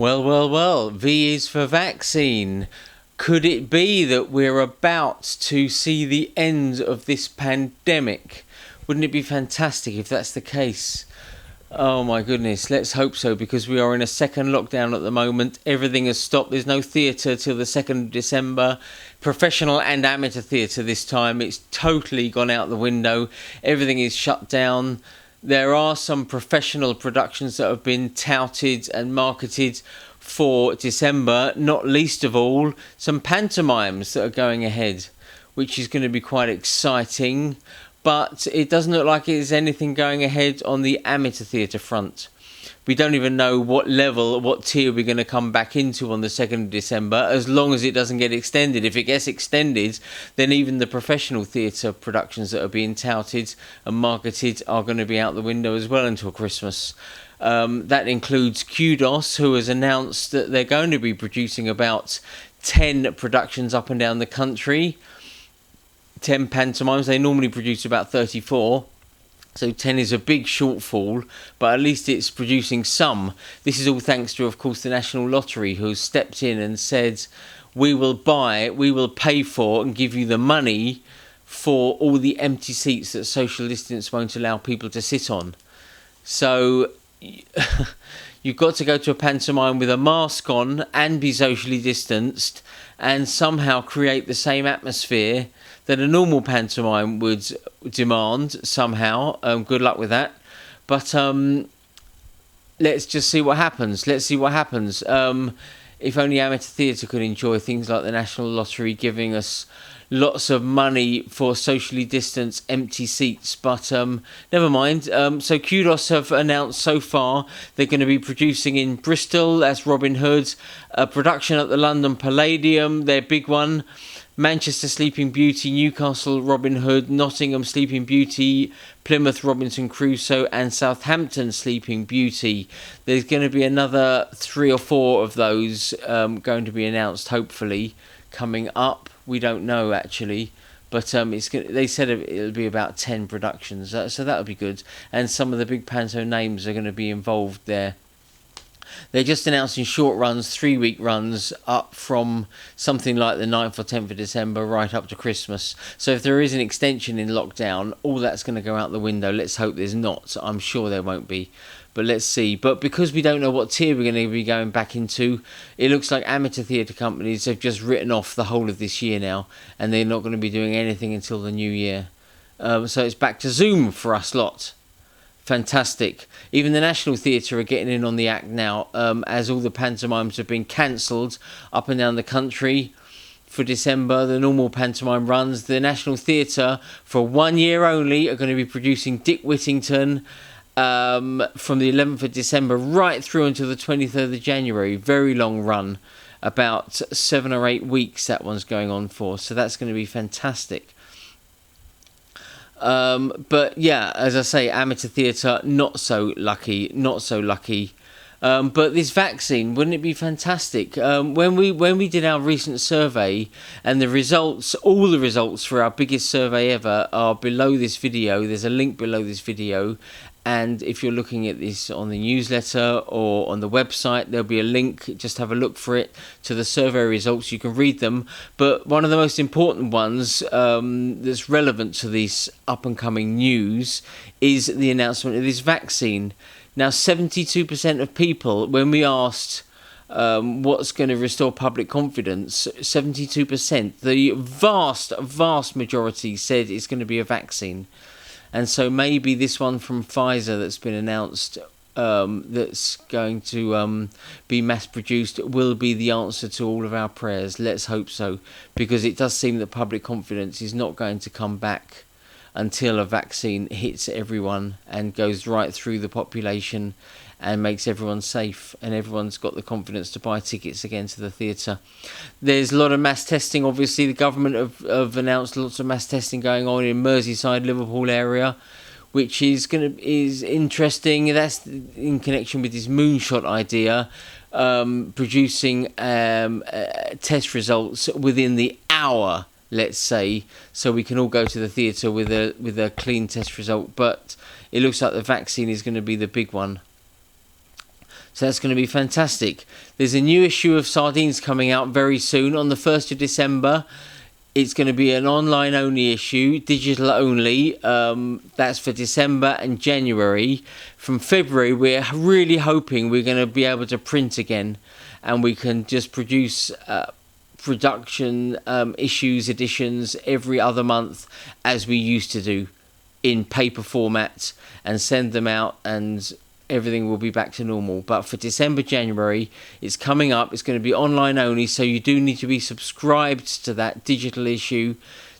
Well, V is for vaccine. Could it be that we're about to see the end of this pandemic? Wouldn't it be fantastic if that's the case? Oh my goodness, let's hope so, because we are in a second lockdown at the moment. Everything has stopped. There's no theatre till the 2nd of December. Professional and amateur theatre this time. It's totally gone out the window. Everything is shut down. There are some professional productions that have been touted and marketed for December, not least of all some pantomimes that are going ahead, which is going to be quite exciting. But it doesn't look like there's anything going ahead on the amateur theatre front. We don't even know what level, what tier we're going to come back into on the 2nd of December, as long as it doesn't get extended. If it gets extended, then even the professional theatre productions that are being touted and marketed are going to be out the window as well until Christmas. That includes Kudos, who has announced that they're going to be producing about 10 productions up and down the country. 10 pantomimes. They normally produce about 34. So 10 is a big shortfall, but at least it's producing some. This is all thanks to, of course, the National Lottery, who stepped in and said, we will pay for and give you the money for all the empty seats that social distance won't allow people to sit on. So you've got to go to a pantomime with a mask on and be socially distanced and somehow create the same atmosphere that a normal pantomime would demand somehow. Good luck with that. But let's just see what happens. If only amateur theatre could enjoy things like the National Lottery giving us lots of money for socially distanced empty seats, but never mind. So Kudos have announced so far they're going to be producing in Bristol, that's Robin Hood, a production at the London Palladium, their big one, Manchester Sleeping Beauty, Newcastle Robin Hood, Nottingham Sleeping Beauty, Plymouth Robinson Crusoe and Southampton Sleeping Beauty. There's going to be another 3 or 4 of those going to be announced, hopefully, coming up. We don't know actually, but they said it'll be about 10 productions, so that'll be good. And some of the big panto names are going to be involved there. They're just announcing short runs, 3-week runs, up from something like the 9th or 10th of December right up to Christmas. So if there is an extension in lockdown, all that's going to go out the window. Let's hope there's not. I'm sure there won't be. But let's see. But because we don't know what tier we're going to be going back into, it looks like amateur theatre companies have just written off the whole of this year now, and they're not going to be doing anything until the new year. So it's back to Zoom for us lot. Fantastic. Even the National Theatre are getting in on the act now, as all the pantomimes have been cancelled up and down the country for December. The normal pantomime runs. The National Theatre, for 1 year only, are going to be producing Dick Whittington from the 11th of December right through until the 23rd of January. Very long run. About 7 or 8 weeks that one's going on for. So that's going to be fantastic. But yeah, as I say, amateur theatre, not so lucky. But this vaccine, wouldn't it be fantastic? When we did our recent survey, and the results, all the results for our biggest survey ever are below this video. There's a link below this video. And if you're looking at this on the newsletter or on the website, there'll be a link. Just have a look for it to the survey results. You can read them. But one of the most important ones that's relevant to this up-and-coming news is the announcement of this vaccine. Now, 72% of people, when we asked what's going to restore public confidence, 72%, the vast majority said it's going to be a vaccine. And so maybe this one from Pfizer that's been announced, that's going to be mass-produced, will be the answer to all of our prayers. Let's hope so, because it does seem that public confidence is not going to come back until a vaccine hits everyone and goes right through the population and makes everyone safe and everyone's got the confidence to buy tickets again to the theatre. There's a lot of mass testing. Obviously, the government have announced lots of mass testing going on in Merseyside, Liverpool area, which is interesting. That's in connection with this moonshot idea, producing test results within the hour, let's say, so we can all go to the theatre with a clean test result. But it looks like the vaccine is going to be the big one. So that's going to be fantastic. There's a new issue of Sardines coming out very soon on the 1st of December. It's going to be an online only issue, digital only. That's for December and January. From February, we're really hoping we're going to be able to print again, and we can just produce production issues, editions every other month as we used to do in paper format, and send them out, and everything will be back to normal. But for December, January, it's coming up. It's going to be online only, so you do need to be subscribed to that digital issue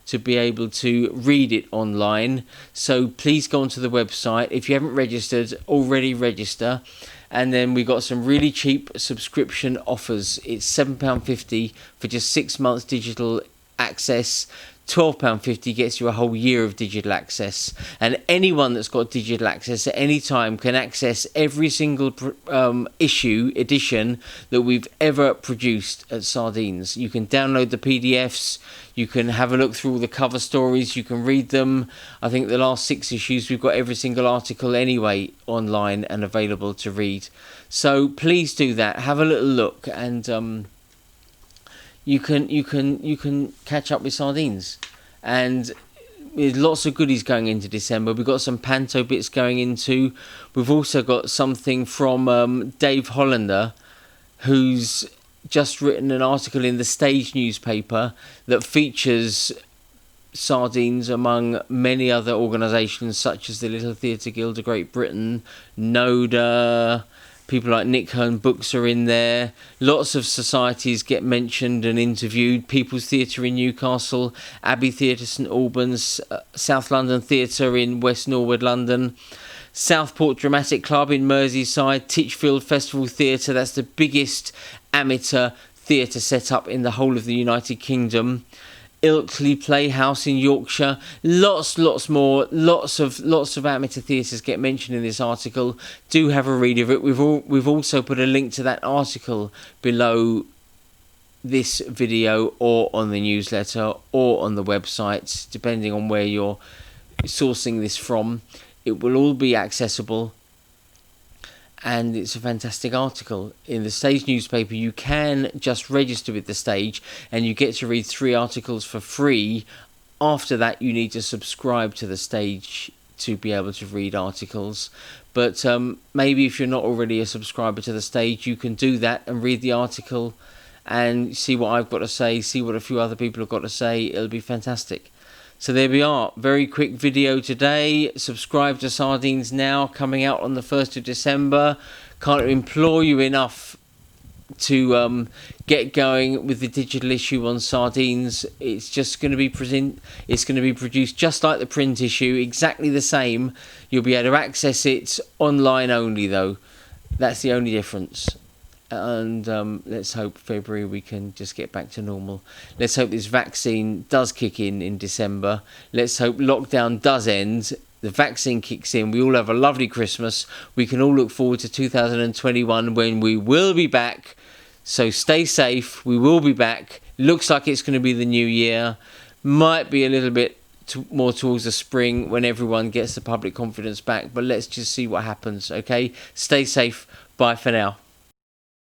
to be able to read it online. So please go onto the website. If you haven't registered already, register. And then we got some really cheap subscription offers. It's £7.50 for just 6 months digital access. £12.50 gets you a whole year of digital access, and anyone that's got digital access at any time can access every single edition that we've ever produced at Sardines. You can download the PDFs, you can have a look through all the cover stories, you can read them. I think the last 6 issues we've got every single article anyway online and available to read. So please do that, have a little look, and you can catch up with Sardines. And there's lots of goodies going into December. We've got some panto bits going into. We've also got something from Dave Hollander, who's just written an article in the Stage newspaper that features Sardines among many other organisations such as the Little Theatre Guild of Great Britain, NODA. People like Nick Hearn Books are in there. Lots of societies get mentioned and interviewed. People's Theatre in Newcastle, Abbey Theatre St Albans, South London Theatre in West Norwood, London, Southport Dramatic Club in Merseyside, Titchfield Festival Theatre, that's the biggest amateur theatre set up in the whole of the United Kingdom. Ilkley Playhouse in Yorkshire, lots more, lots of amateur theatres get mentioned in this article. Do have a read of it. We've also put a link to that article below this video, or on the newsletter, or on the website, depending on where you're sourcing this from. It will all be accessible, and it's a fantastic article. In the Stage newspaper, you can just register with the Stage and you get to read 3 articles for free. After that, you need to subscribe to the Stage to be able to read articles. But maybe if you're not already a subscriber to the Stage, you can do that and read the article and see what I've got to say, see what a few other people have got to say. It'll be fantastic. So there we are, very quick video today. Subscribe to Sardines now, coming out on the 1st of December. Can't implore you enough to get going with the digital issue on Sardines. It's just going to be produced just like the print issue, exactly the same. You'll be able to access it online only though. That's the only difference. And let's hope February we can just get back to normal. Let's hope this vaccine does kick in December. Let's hope lockdown does end. The vaccine kicks in. We all have a lovely Christmas. We can all look forward to 2021 when we will be back. So stay safe. We will be back. Looks like it's going to be the new year. Might be a little bit more towards the spring when everyone gets the public confidence back. But let's just see what happens, okay? Stay safe. Bye for now.